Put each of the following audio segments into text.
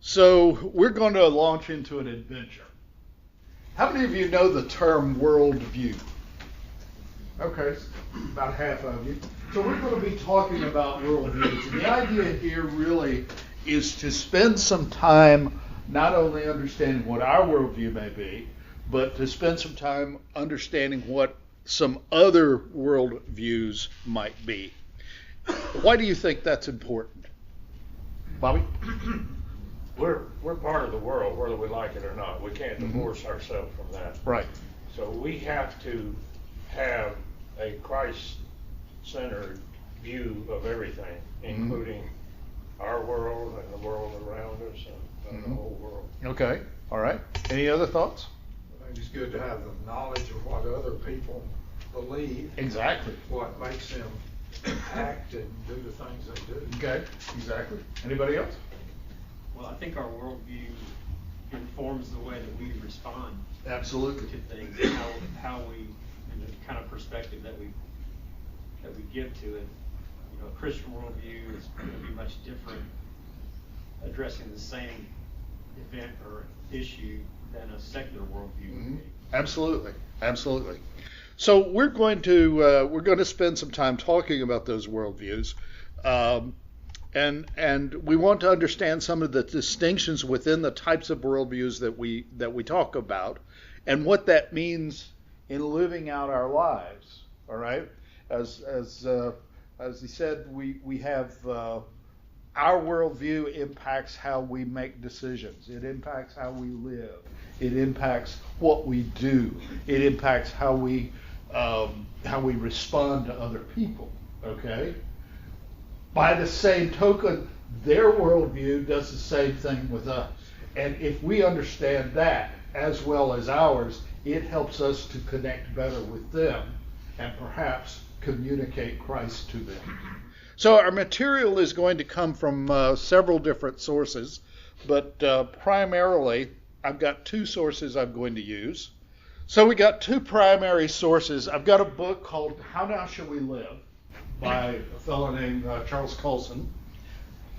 So we're going to launch into an adventure. How many of you know the term worldview? Okay, about half of you. So we're going to be talking about worldviews. And the idea here really is to spend some time not only understanding what our worldview may be, but to spend some time understanding what some other worldviews might be. Why do you think that's important? Bobby? We're part of the world, whether we like it or not. We can't divorce ourselves from that. Right. So we have to have a Christ-centered view of everything, including our world and the world around us and the whole world. Okay. All right. Any other thoughts? I think it's good to have the knowledge of what other people believe. Exactly. What makes them act and do the things they do. Okay. Exactly. Anybody else? Well, I think our worldview informs the way that we respond Absolutely. to things, and how we, and the kind of perspective that we give to it. You know, a Christian worldview is going to be much different, addressing the same event or issue than a secular worldview would be. Absolutely. Absolutely. So we're going to spend some time talking about those worldviews. And we want to understand some of the distinctions within the types of worldviews that we talk about, and what that means in living out our lives. All right, as he said, we have our worldview impacts how we make decisions. It impacts how we live. It impacts what we do. It impacts how we respond to other people. Okay. By the same token, their worldview does the same thing with us. And if we understand that as well as ours, it helps us to connect better with them and perhaps communicate Christ to them. So our material is going to come from several different sources, but primarily I've got two sources I'm going to use. So we got two primary sources. I've got a book called How Now Shall We Live? By a fellow named Charles Colson.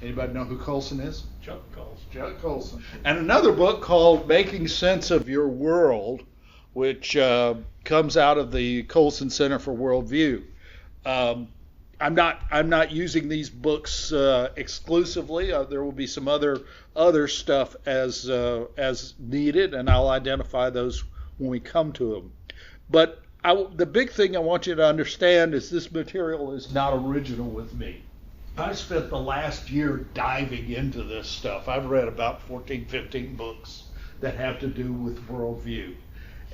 Anybody know who Colson is? Chuck Colson. Chuck Colson. And another book called Making Sense of Your World, which comes out of the Colson Center for Worldview. I'm not using these books exclusively. There will be some other stuff as needed, and I'll identify those when we come to them. But the big thing I want you to understand is this material is not original with me. I spent the last year diving into this stuff. I've read about 14, 15 books that have to do with worldview.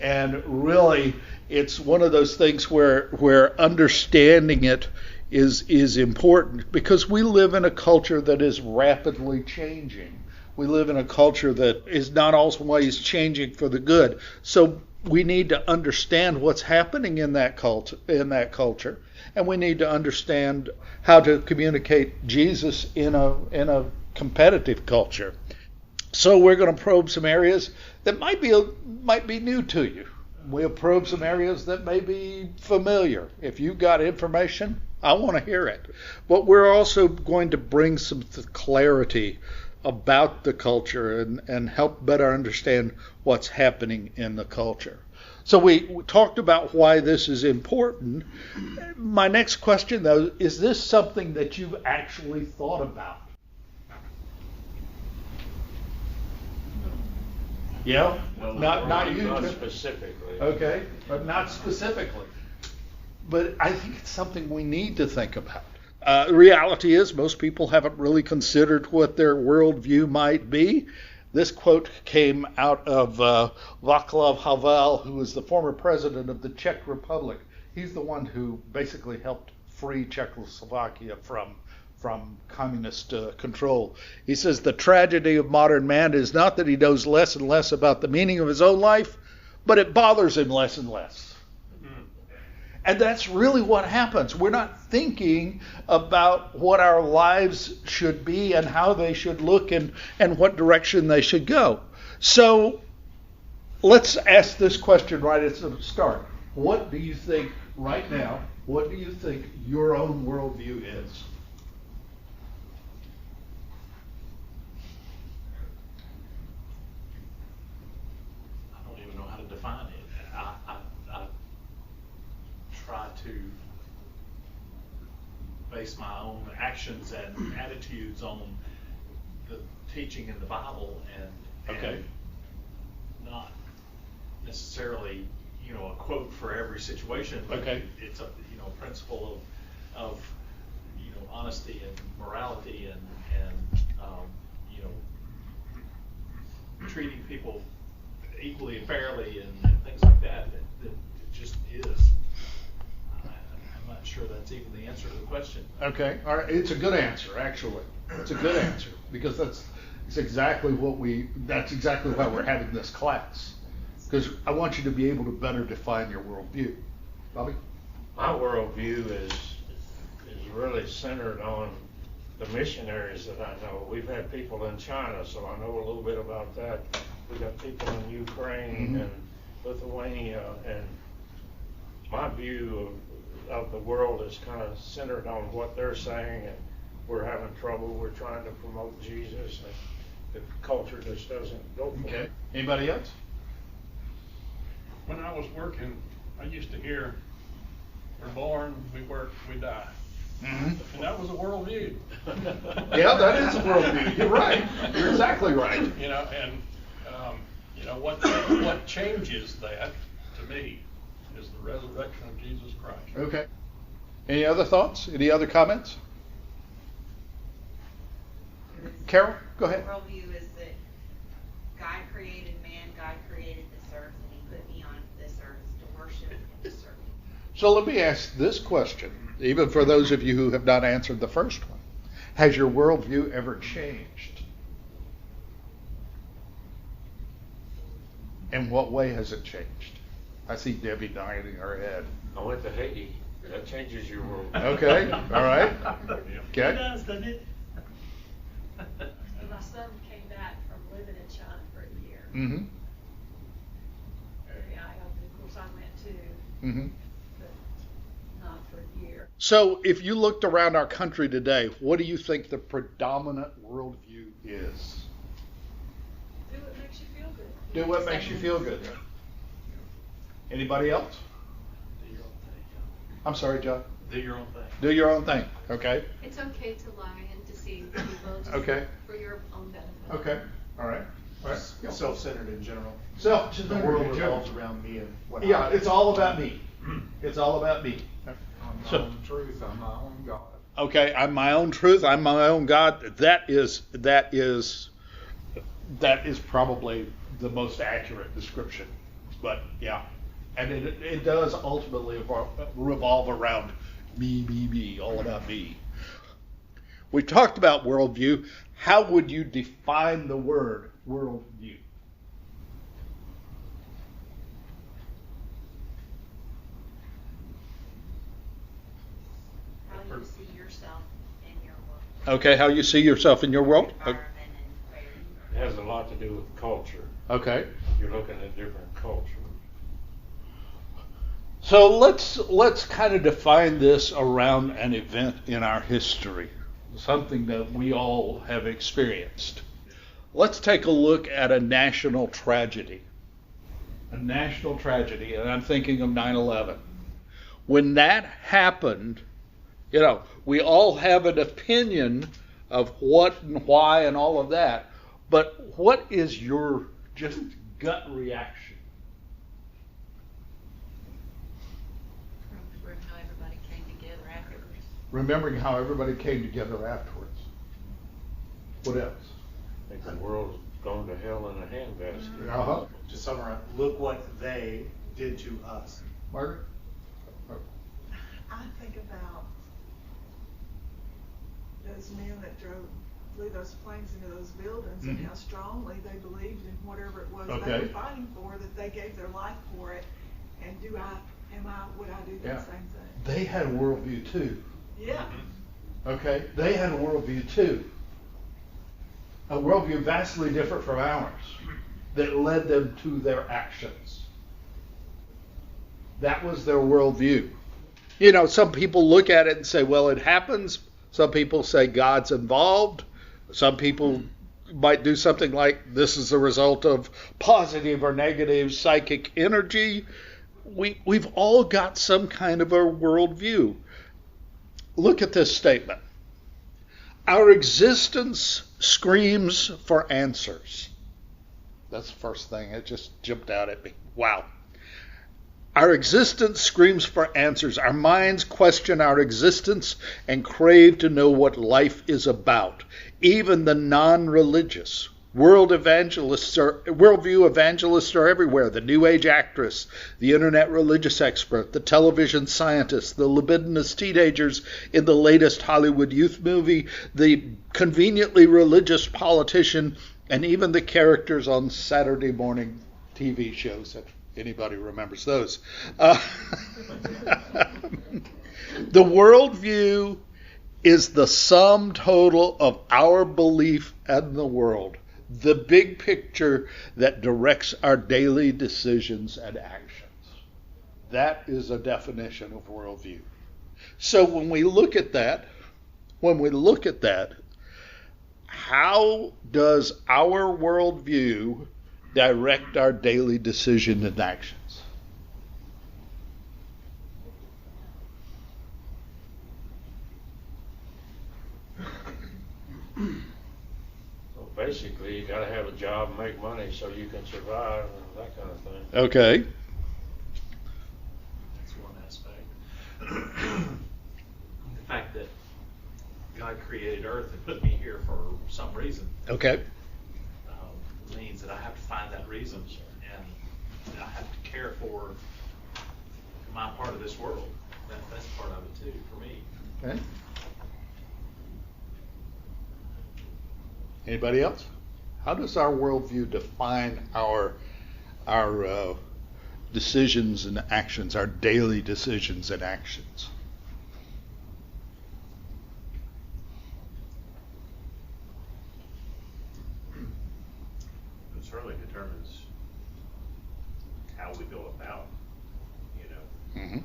And really, it's one of those things where understanding it is important, because we live in a culture that is rapidly changing. We live in a culture that is not always changing for the good. So we need to understand what's happening in that culture, and we need to understand how to communicate Jesus in a competitive culture. So we're going to probe some areas that might be new to you. We'll probe some areas that may be familiar. If you've got information, I want to hear it. But we're also going to bring some clarity about the culture and help better understand what's happening in the culture. So we talked about why this is important. My next question, though, is this something that you've actually thought about? Yeah? Well, not you. Not specifically. Okay, but not specifically. But I think it's something we need to think about. The reality is most people haven't really considered what their worldview might be. This quote came out of Václav Havel, who was the former president of the Czech Republic. He's the one who basically helped free Czechoslovakia from communist control. He says, the tragedy of modern man is not that he knows less and less about the meaning of his own life, but it bothers him less and less. And that's really what happens. We're not thinking about what our lives should be and how they should look and what direction they should go. So let's ask this question right at the start. What do you think right now, what do you think your own worldview is? base my own actions and attitudes on the teaching in the Bible, and not necessarily, a quote for every situation, but it's a, principle of honesty and morality and treating people equally and fairly and things like that. That it just is. I'm not sure that's even the answer to the question. Okay, all right. It's a good answer, actually. It's a good answer because that's exactly that's exactly why we're having this class. Because I want you to be able to better define your worldview. Bobby? My worldview is really centered on the missionaries that I know. We've had people in China, so I know a little bit about that. We've got people in Ukraine and Lithuania, and my view of the world is kind of centered on what they're saying, and we're having trouble. We're trying to promote Jesus, and the culture just doesn't go for it. Anybody else? When I was working, I used to hear, we're born, we work, we die. And that was a worldview. Yeah, that is a worldview. You're right. You're exactly right. What changes that to me is the resurrection of Jesus Christ. Okay. Any other thoughts? Any other comments? Carol, go ahead. Worldview is that God created man, God created this earth, and he put me on this earth to worship and to serve him. So let me ask this question, even for those of you who have not answered the first one. Has your worldview ever changed? In what way has it changed? I see Debbie nodding her head. I went to Haiti. That changes your world. Okay, all right. It Okay. does, doesn't it? My son came back from living in China for a year. Mm-hmm. Very eye-opening. Of course, I went too, Mm-hmm. but not for a year. So if you looked around our country today, what do you think the predominant worldview is? Do what makes you feel good. Do what makes you feel good. Anybody else? Do your own thing. I'm sorry, John. Do your own thing. Do your own thing. Okay. It's okay to lie and deceive people just Okay. for your own benefit. Okay. All right. All right. Self-centered in general. Self-centered The world in general. revolves around me and what I Yeah, do. it's all about me. It's all about me. I'm my So- own truth, I'm my own God. Okay, I'm my own truth. I'm my own God. That is probably the most accurate description. But yeah, and it does ultimately revolve around me, all about me. We talked about worldview. How would you define the word worldview? How you see yourself in your world. Okay, how you see yourself in your world? Environment and where you It has a lot to do with culture. Okay. You're looking at different cultures. So let's kind of define this around an event in our history, something that we all have experienced. Let's take a look at a national tragedy. A national tragedy, and I'm thinking of 9/11. When that happened, we all have an opinion of what and why and all of that, but what is your just gut reaction? remember how everybody came together afterwards. Remembering how everybody came together afterwards. What else? I think the world's going to hell in a handbasket. Uh-huh. To summarize, look what they did to us. Margaret? I think about those men that flew those planes into those buildings and how strongly they believed in whatever it was they Okay. were fighting for, that they gave their life for it. And would I do the Yeah. same thing? They had a worldview too. Yeah. Okay? They had a worldview too. A worldview vastly different from ours that led them to their actions. That was their worldview. Some people look at it and say, well, it happens. Some people say God's involved. Some people might do something like this is a result of positive or negative psychic energy. We've all got some kind of a worldview. look at this statement. Our existence screams for answers. That's the first thing. It just jumped out at me. Wow. Our existence screams for answers. Our minds question our existence and crave to know what life is about. Even the non-religious. Worldview evangelists are everywhere. The New Age actress, the internet religious expert, the television scientist, the libidinous teenagers in the latest Hollywood youth movie, the conveniently religious politician, and even the characters on Saturday morning TV shows, if anybody remembers those. The worldview is the sum total of our belief in the world. The big picture that directs our daily decisions and actions. That is a definition of worldview. So when we look at that, how does our worldview direct our daily decisions and actions? Basically, you got to have a job and make money so you can survive and that kind of thing. Okay. That's one aspect. The fact that God created Earth and put me here for some reason. Okay. Means that I have to find that reason, and I have to care for my part of this world. That's part of it too for me. Okay. Anybody else? How does our worldview define our decisions and actions, our daily decisions and actions? It certainly determines how we go about,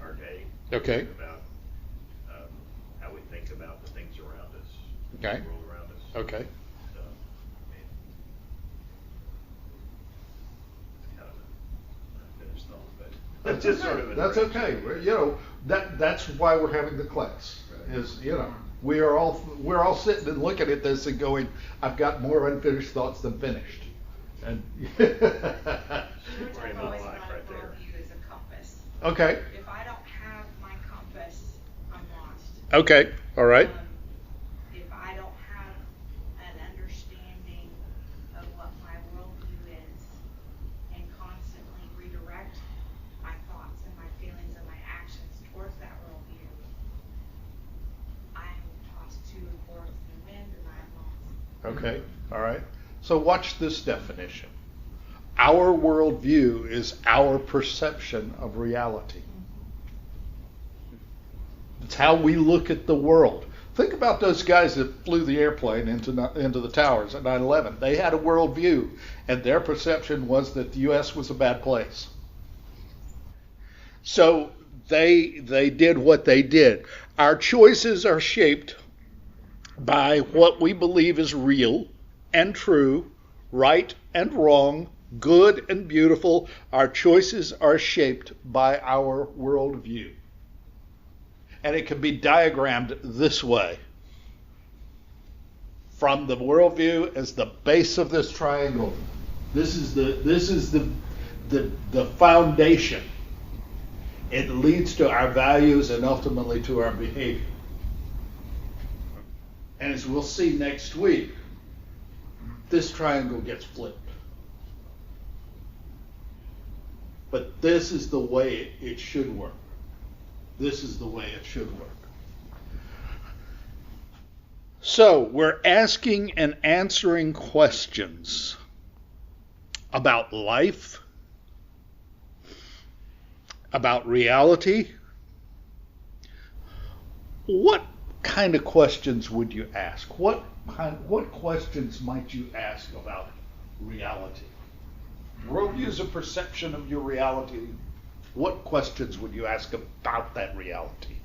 our day. Okay. About how we think about the things around us, Okay. the world around us. Okay. That's just sort of That's okay. That's why we're having the class. Is we're all sitting and looking at this and going, I've got more unfinished thoughts than finished. And I've always thought of worldview as a compass. Okay. If I don't have my compass, I'm lost. Okay. All right. If I don't have an understanding of what my worldview is and constantly redirect my thoughts and my feelings and my actions towards that worldview, I'm tossed to and forth in the wind and I'm lost. Okay. All right. So watch this definition. Our worldview is our perception of reality. It's how we look at the world. Think about those guys that flew the airplane into the towers at 9/11. They had a worldview, and their perception was that the U.S. was a bad place. So they did what they did. Our choices are shaped by what we believe is real and true, right and wrong, good and beautiful. Our choices are shaped by our worldview. And it can be diagrammed this way. From the worldview as the base of this triangle. This is the foundation. It leads to our values and ultimately to our behavior. And as we'll see next week, this triangle gets flipped. But this is the way it should work. This is the way it should work. So, we're asking and answering questions about life, about reality. What kind of questions would you ask? What questions might you ask about reality? Worldview is a perception of your reality. What questions would you ask about that reality?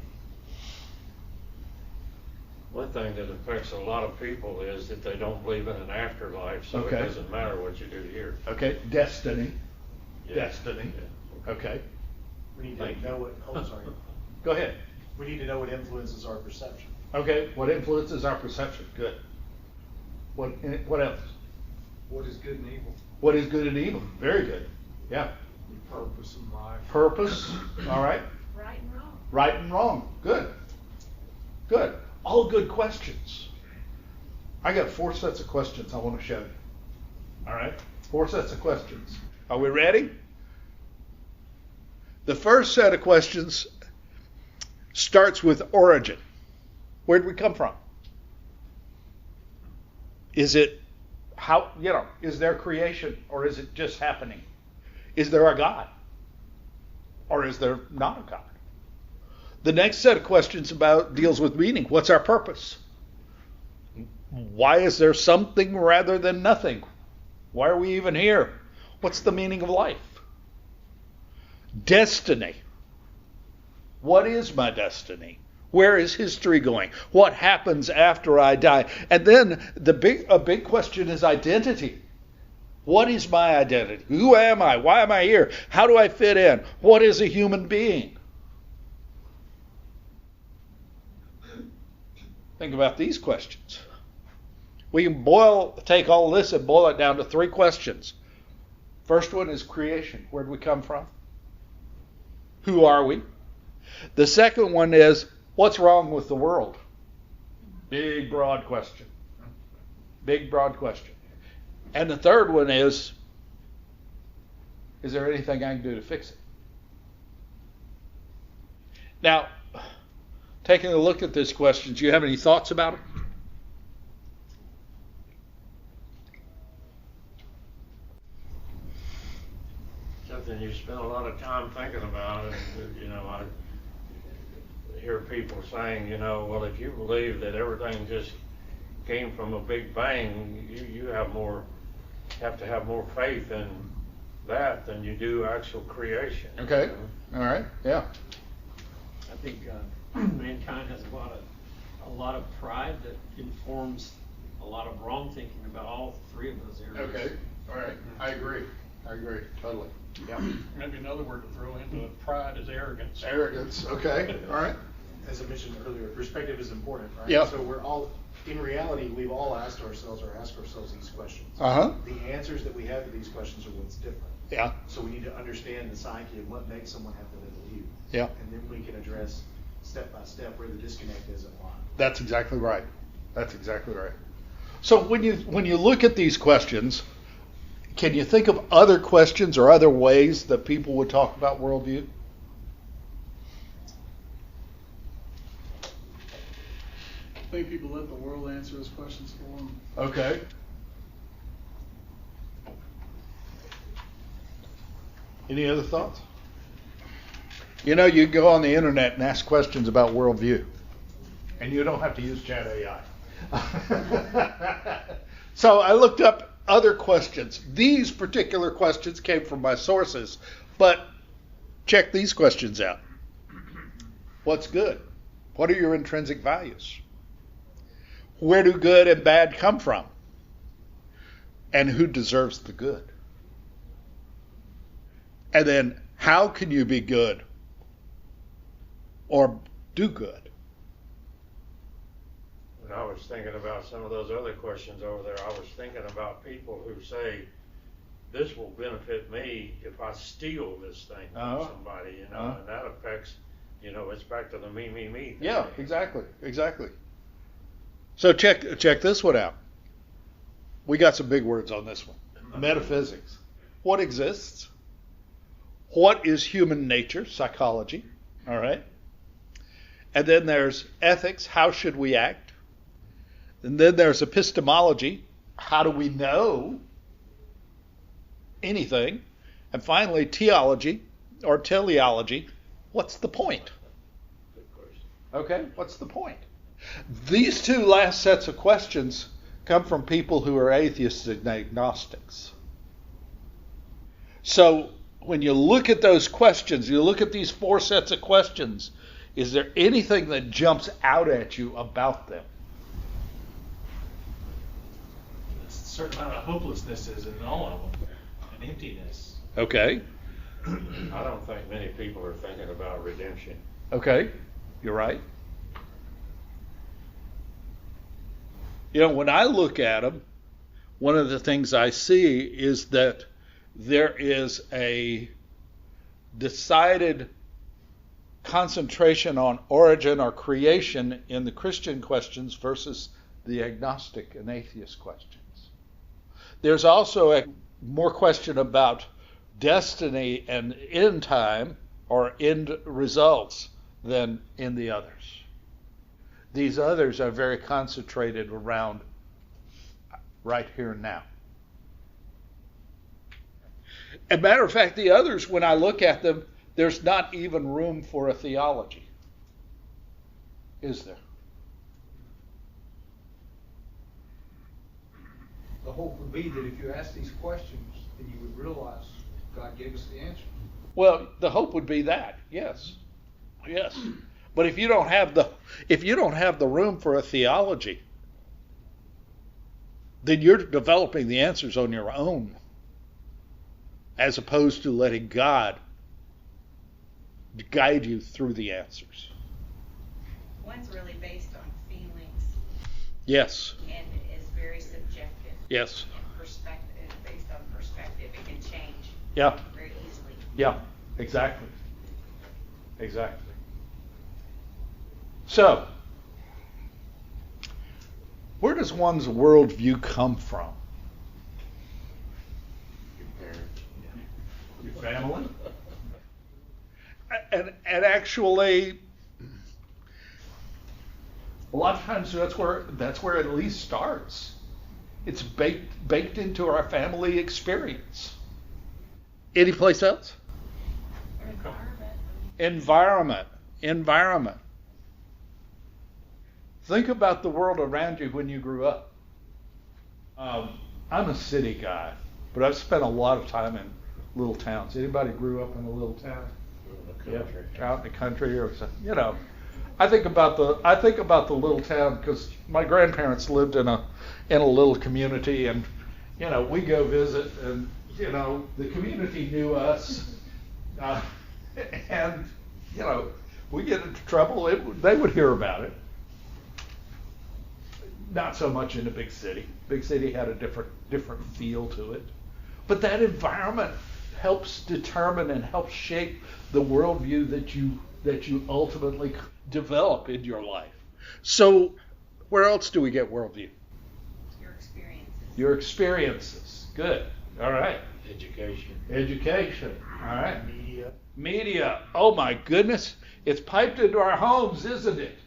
One thing that affects a lot of people is that they don't believe in an afterlife, so Okay. it doesn't matter what you do here. Okay, destiny. Yeah. Destiny. Yeah. Okay. We need to know it. Oh, sorry. Go ahead. We need to know what influences our perception. Okay, what influences our perception? Good. What else? What is good and evil? What is good and evil? Very good. Yeah. Purpose in life. Purpose. All right. Right and wrong. Right and wrong. Good. Good. All good questions. I got 4 sets of questions I want to show you. All right? 4 sets of questions. Are we ready? The first set of questions starts with origin. Where did we come from? Is it how, is there creation or is it just happening? Is there a God or is there not a God? The next set of questions deals with meaning. What's our purpose? Why is there something rather than nothing? Why are we even here? What's the meaning of life? Destiny. What is my destiny? Where is history going? What happens after I die? And then a big question is identity. What is my identity? Who am I? Why am I here? How do I fit in? What is a human being? Think about these questions. We can take all this and boil it down to 3 questions. First one is creation. Where did we come from? Who are we? The second one is, what's wrong with the world? Big, broad question. Big, broad question. And the third one is there anything I can do to fix it? Now, taking a look at these questions, do you have any thoughts about them? Something you spend a lot of time thinking about, and I hear people saying, well, if you believe that everything just came from a big bang, you have to have more faith in that than you do actual creation. Okay. All right. Yeah. I think mankind has a lot of pride that informs a lot of wrong thinking about all 3 of those areas. Okay. All right. I agree. Totally. Yeah. Maybe another word to throw into pride is arrogance. Arrogance. Okay. All right. As I mentioned earlier, perspective is important, right? Yeah. So in reality, we've all asked ourselves these questions. Uh-huh. The answers that we have to these questions are what's different. Yeah. So we need to understand the psyche and what makes someone have to live a view. Yeah. And then we can address step by step where the disconnect is and why. That's exactly right. So when you look at these questions, can you think of other questions or other ways that people would talk about worldview? I think people let the world answer those questions for them. Okay. Any other thoughts? You can go on the internet and ask questions about worldview, and you don't have to use Chat AI. So I looked up other questions. These particular questions came from my sources, but check these questions out. What's good? What are your intrinsic values? Where do good and bad come from? And who deserves the good? And then, how can you be good or do good? When I was thinking about some of those other questions over there, I was thinking about people who say, this will benefit me if I steal this thing from somebody, and that affects, it's back to the me thing. Yeah, exactly. So check this one out. We got some big words on this one. Metaphysics. What exists? What is human nature? Psychology. All right. And then there's ethics. How should we act? And then there's epistemology. How do we know anything? And finally, theology or teleology. What's the point? Okay, what's the point? These 2 last sets of questions come from people who are atheists and agnostics. So when you look at those questions, you look at these 4 sets of questions, is there anything that jumps out at you about them? A certain amount of hopelessness is in all of them, and emptiness. Okay. I don't think many people are thinking about redemption. Okay. You're right. You know, when I look at them, one of the things I see is that there is a decided concentration on origin or creation in the Christian questions versus the agnostic and atheist questions. There's also a more question about destiny and end time or end results than in the others. These others are very concentrated around right here and now. As a matter of fact, the others, when I look at them, there's not even room for a theology. Is there? The hope would be that if you ask these questions, then you would realize God gave us the answer. Well, the hope would be that, yes. Yes. But if you don't have the room for a theology, then you're developing the answers on your own, as opposed to letting God guide you through the answers. One's really based on feelings Yes. and is very subjective. Yes. And perspective, based on perspective, it can change Yeah. very easily. Yeah. Exactly. Exactly. So, where does one's worldview come from? Your parents. Your family? And actually, a lot of times that's where it at least starts. It's baked into our family experience. Any place else? Environment. Think about the world around you when you grew up. I'm a city guy, but I've spent a lot of time in little towns. Anybody grew up in a little town? Yeah, out in the country or something. You know, I think about the little town because my grandparents lived in a little community, and you know, we go visit, and you know, the community knew us, and you know, we get into trouble, they would hear about it. Not so much in a big city. Big city had a different feel to it, but that environment helps determine and helps shape the worldview that you ultimately develop in your life. So, where else do we get worldview? Your experiences. Good. All right. Education. All right. Media. Oh my goodness. It's piped into our homes, isn't it?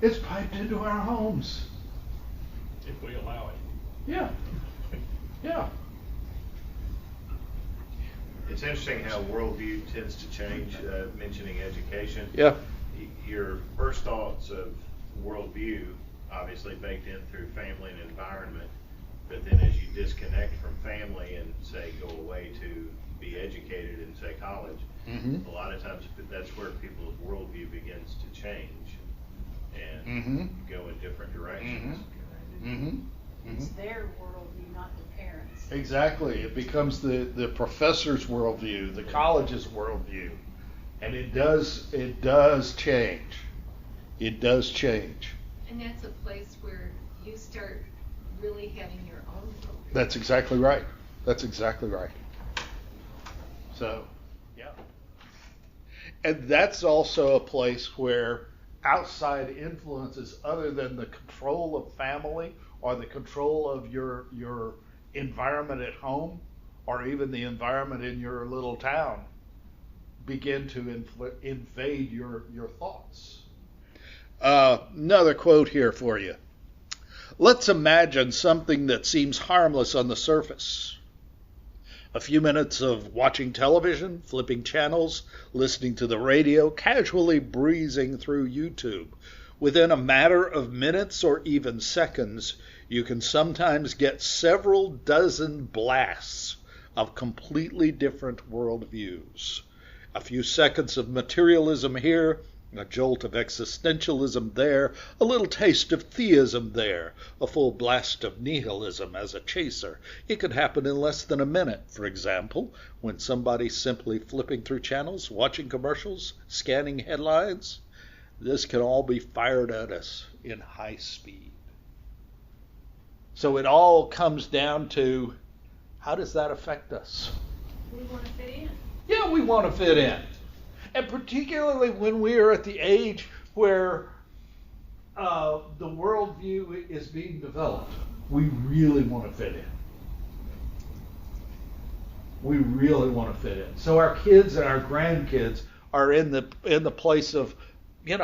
It's piped into our homes. If we allow it. Yeah. Yeah. It's interesting how worldview tends to change, mentioning education. Yeah. Your first thoughts of worldview, obviously baked in through family and environment, but then as you disconnect from family and say go away to be educated in, say, college, a lot of times that's where people's worldview begins to change and go in different directions. It's their worldview, not the parents. Exactly. It becomes the professor's worldview, the college's worldview. And it does change. It does change. And that's a place where you start really having your own worldview. That's exactly right. So, yeah. And that's also a place where outside influences other than the control of family or the control of your environment at home or even the environment in your little town begin to invade your thoughts. Another quote here for you. Let's imagine something that seems harmless on the surface. A few minutes of watching television, flipping channels, listening to the radio, casually breezing through YouTube. Within a matter of minutes or even seconds, you can sometimes get several dozen blasts of completely different worldviews. A few seconds of materialism here, a jolt of existentialism there, a little taste of theism there, a full blast of nihilism as a chaser. It could happen in less than a minute, for example, when somebody's simply flipping through channels, watching commercials, scanning headlines. this can all be fired at us in high speed. So it all comes down to, how does that affect us? We want to fit in. Yeah, we want to fit in. And particularly when we are at the age where the worldview is being developed, we really want to fit in. We really want to fit in. So our kids and our grandkids are in the place of, we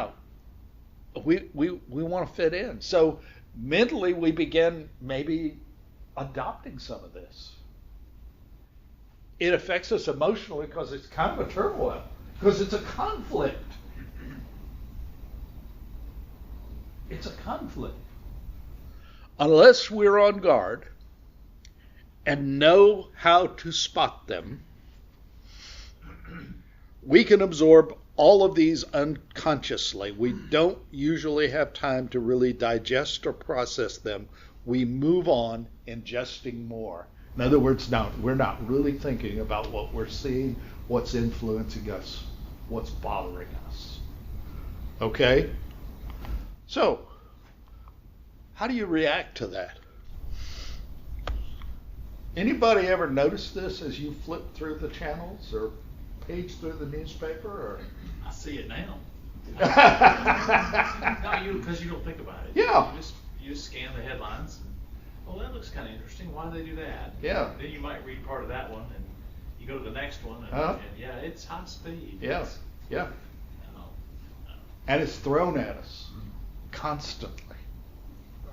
want to fit in. So mentally we begin maybe adopting some of this. It affects us emotionally because it's kind of a turmoil, because it's a conflict. It's a conflict. Unless we're on guard and know how to spot them, we can absorb all of these unconsciously. We don't usually have time to really digest or process them. We move on, ingesting more. In other words, we're not really thinking about what we're seeing, what's influencing us, what's bothering us. Okay? So, how do you react to that? Anybody ever notice this as you flip through the channels or page through the newspaper? Or I see it now. No, because you don't think about it. Yeah. You just scan the headlines. And, that looks kind of interesting. Why do they do that? Yeah. Then you might read part of that one, and you go to the next one, and it's high speed. Yeah. Yeah. And it's thrown at us constantly.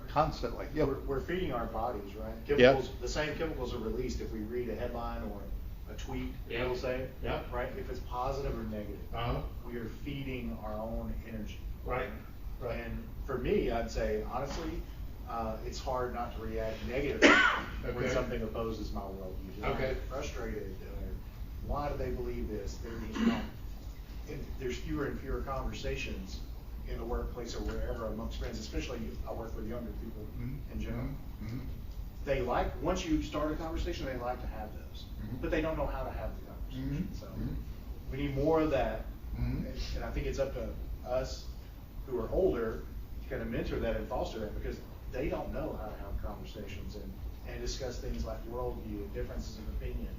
Constantly. Yeah. We're feeding our bodies, right? Chemicals, The same chemicals are released if we read a headline or a tweet, Yeah. we'll say, Yeah. right? If it's positive or negative, we are feeding our own energy. Right. Right. And for me, I'd say, honestly, it's hard not to react negatively when something opposes my worldview. I get frustrated. Why do they believe this? And there's fewer and fewer conversations in the workplace or wherever amongst friends, especially I work with younger people in general. They once you start a conversation, they like to have those, but they don't know how to have the conversation. So we need more of that, and I think it's up to us who are older to kind of mentor that and foster that, because they don't know how to have conversations and discuss things like worldview, differences of opinion.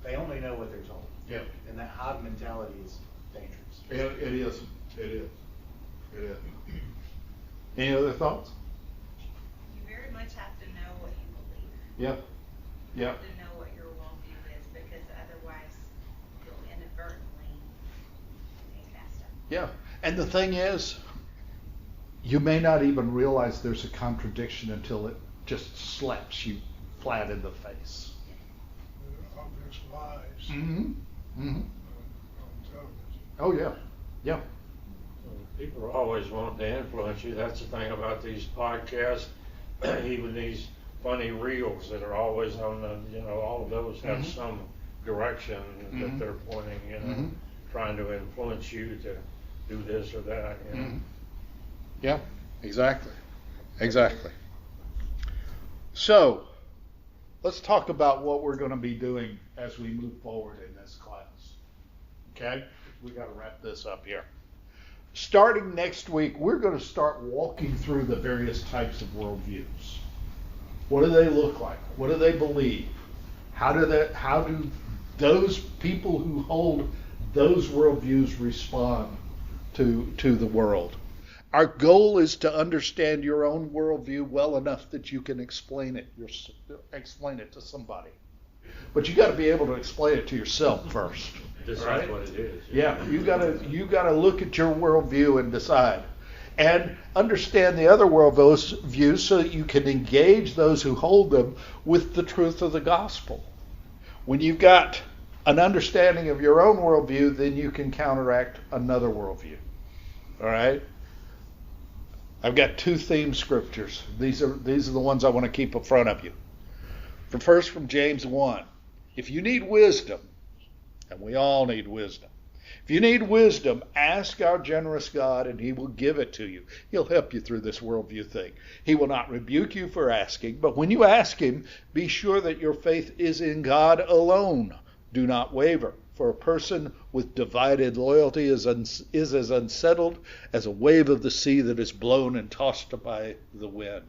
They only know what they're told. Yeah. And that hog mentality is dangerous. It is. It is. It is. Any other thoughts? You very much have to know what you believe. Yeah. You Yeah. have to know what your worldview is, because otherwise you'll inadvertently take that step. Yeah. And the thing is, you may not even realize there's a contradiction until it just slaps you flat in the face. Obvious lies. On television. Oh, yeah. Yeah. People are always wanting to influence you. That's the thing about these podcasts, even these funny reels that are always on all of those have some direction that they're pointing, trying to influence you to do this or that. Yeah, exactly. Exactly. So, let's talk about what we're going to be doing as we move forward in this class. Okay? We got to wrap this up here. Starting next week, we're going to start walking through the various types of worldviews. What do they look like? What do they believe? How do those people who hold those worldviews respond to the world? Our goal is to understand your own worldview well enough that you can explain it to somebody. But you got to be able to explain it to yourself first. Decide what it is. Yeah, you gotta look at your worldview and decide, and understand the other worldviews so that you can engage those who hold them with the truth of the gospel. When you've got an understanding of your own worldview, then you can counteract another worldview. All right. I've got two theme scriptures. These are the ones I want to keep in front of you. First, from James 1. If you need wisdom, and we all need wisdom. If you need wisdom, ask our generous God, and He will give it to you. He'll help you through this worldview thing. He will not rebuke you for asking, but when you ask Him, be sure that your faith is in God alone. Do not waver, for a person with divided loyalty is as unsettled as a wave of the sea that is blown and tossed by the wind.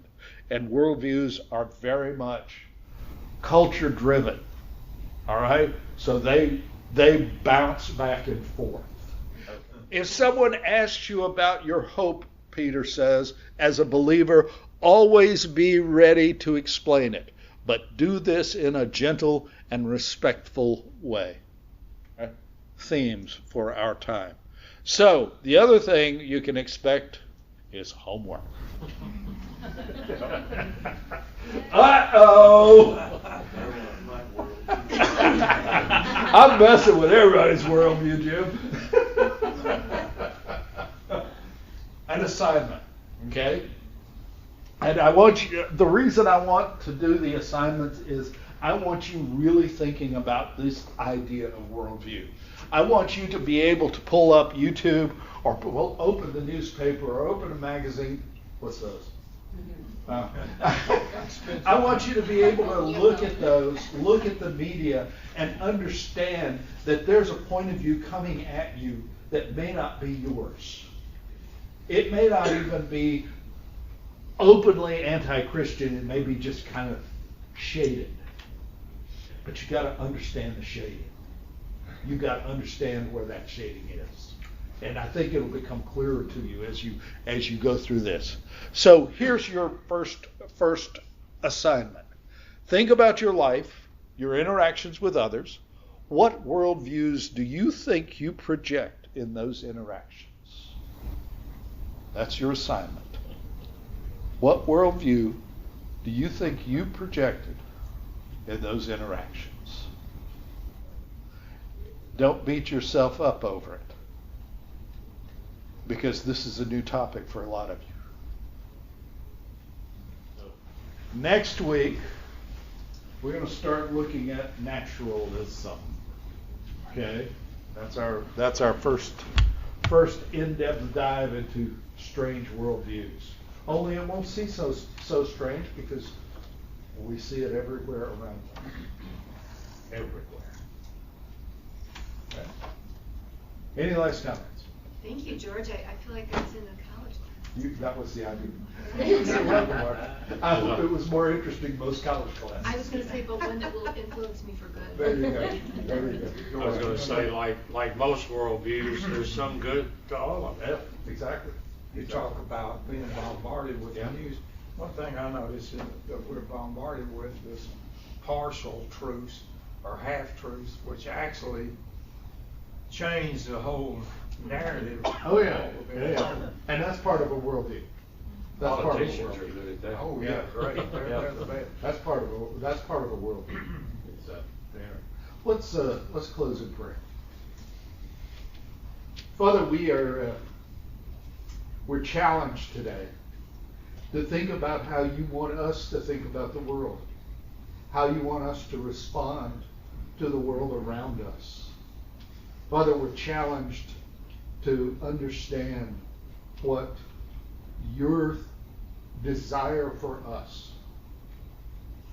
And worldviews are very much culture driven. All right? So they bounce back and forth. If someone asks you about your hope, Peter says, as a believer, always be ready to explain it, but do this in a gentle and respectful way. Right? Themes for our time. So, the other thing you can expect is homework. Uh-oh! I'm messing with everybody's worldview, Jim. An assignment, okay? And I want you, the reason I want to do the assignments is I want you really thinking about this idea of worldview. I want you to be able to pull up YouTube or open the newspaper or open a magazine. What's those? I want you to be able to look at those, look at the media, and understand that there's a point of view coming at you that may not be yours. It may not even be openly anti-Christian. It may be just kind of shaded. But you got to understand the shading. You got to understand where that shading is. And I think it'll become clearer to you as you go through this. So here's your first assignment. Think about your life, your interactions with others. What worldviews do you think you project in those interactions? That's your assignment. What worldview do you think you projected in those interactions? Don't beat yourself up over it, because this is a new topic for a lot of you. Next week, we're going to start looking at naturalism. Okay? That's our first in-depth dive into strange worldviews. Only it won't seem so strange because we see it everywhere around us. Everywhere. Okay. Any last comments? Thank you, George. I feel like I was in a college class. That was the idea. You're welcome, Mark. I hope it was more interesting than most college classes. I was going to say, but one that will influence me for good. There you go. There you go. I was going to say, like most worldviews, there's some good to all of them. Yeah, exactly. You talk about being bombarded with the news. One thing I notice is that we're bombarded with this partial truths or half-truths, which actually change the whole narrative. Oh yeah, yeah. And that's part of a worldview. That's part of a Politicians are worldview. good at that. Oh yeah, great. They're the best. That's part of a worldview. It's there. Let's close in prayer. Father, we're challenged today to think about how you want us to think about the world, how you want us to respond to the world around us. Father, we're challenged to understand what your desire for us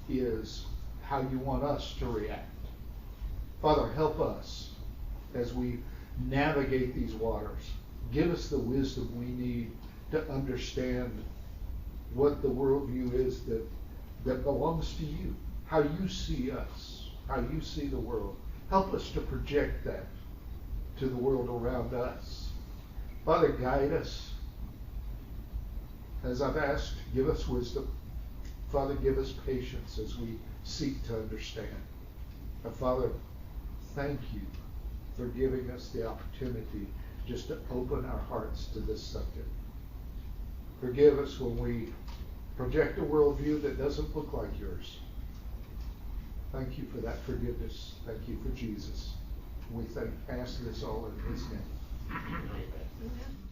is, how you want us to react. Father, help us as we navigate these waters. Give us the wisdom we need to understand what the worldview is that belongs to you, how you see us, how you see the world. Help us to project that to the world around us. Father, guide us. As I've asked, give us wisdom. Father, give us patience as we seek to understand. And Father, thank you for giving us the opportunity just to open our hearts to this subject. Forgive us when we project a worldview that doesn't look like yours. Thank you for that forgiveness. Thank you for Jesus. We ask this all in his name. Amen.